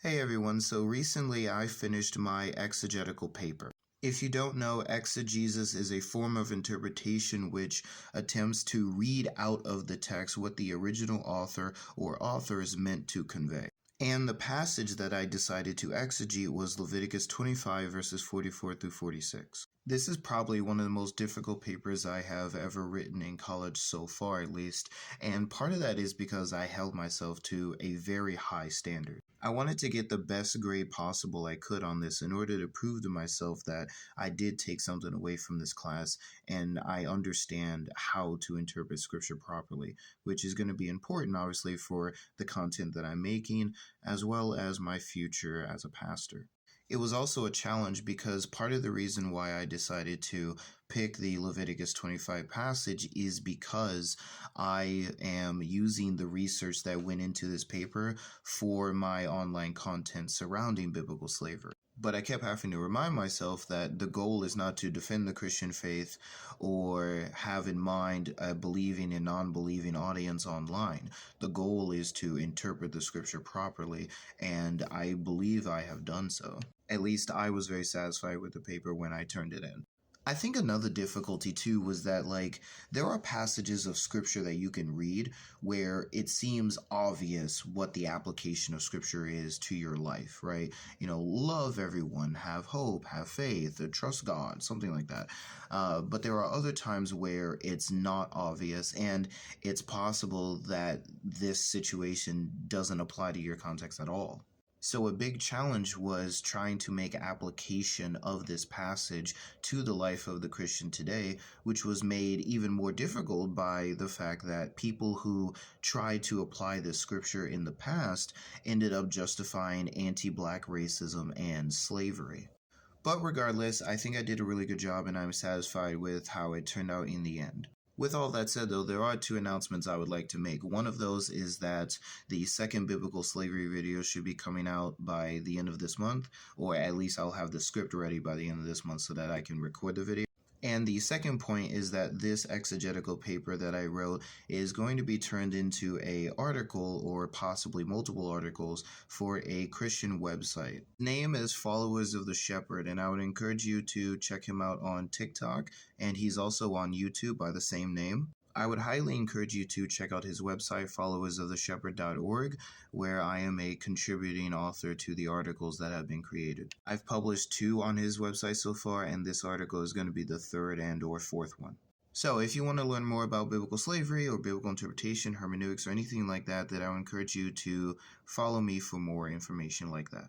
Hey everyone, so recently I finished my exegetical paper. If you don't know, exegesis is a form of interpretation which attempts to read out of the text what the original author or authors meant to convey. And the passage that I decided to exegete was Leviticus 25 verses 44 through 46. This is probably one of the most difficult papers I have ever written in college so far, at least, and part of that is because I held myself to a very high standard. I wanted to get the best grade possible I could on this in order to prove to myself that I did take something away from this class and I understand how to interpret scripture properly, which is going to be important, obviously, for the content that I'm making, as well as my future as a pastor. It was also a challenge because part of the reason why I decided to pick the Leviticus 25 passage is because I am using the research that went into this paper for my online content surrounding biblical slavery. But I kept having to remind myself that the goal is not to defend the Christian faith or have in mind a believing and non-believing audience online. The goal is to interpret the scripture properly, and I believe I have done so. At least I was very satisfied with the paper when I turned it in. I think another difficulty too was that there are passages of scripture that you can read where it seems obvious what the application of scripture is to your life, right? Love everyone, have hope, have faith, trust God, something like that. But there are other times where it's not obvious and it's possible that this situation doesn't apply to your context at all. So a big challenge was trying to make application of this passage to the life of the Christian today, which was made even more difficult by the fact that people who tried to apply this scripture in the past ended up justifying anti-black racism and slavery. But regardless, I think I did a really good job and I'm satisfied with how it turned out in the end. With all that said, though, there are two announcements I would like to make. One of those is that the second biblical slavery video should be coming out by the end of this month, or at least I'll have the script ready by the end of this month so that I can record the video. And the second point is that this exegetical paper that I wrote is going to be turned into an article or possibly multiple articles for a Christian website. His name is Followers of the Shepherd, and I would encourage you to check him out on TikTok, and he's also on YouTube by the same name. I would highly encourage you to check out his website, followersoftheshepherd.org, where I am a contributing author to the articles that have been created. I've published 2 on his website so far, and this article is going to be the 3rd and or 4th one. So if you want to learn more about biblical slavery or biblical interpretation, hermeneutics, or anything like that, then I would encourage you to follow me for more information like that.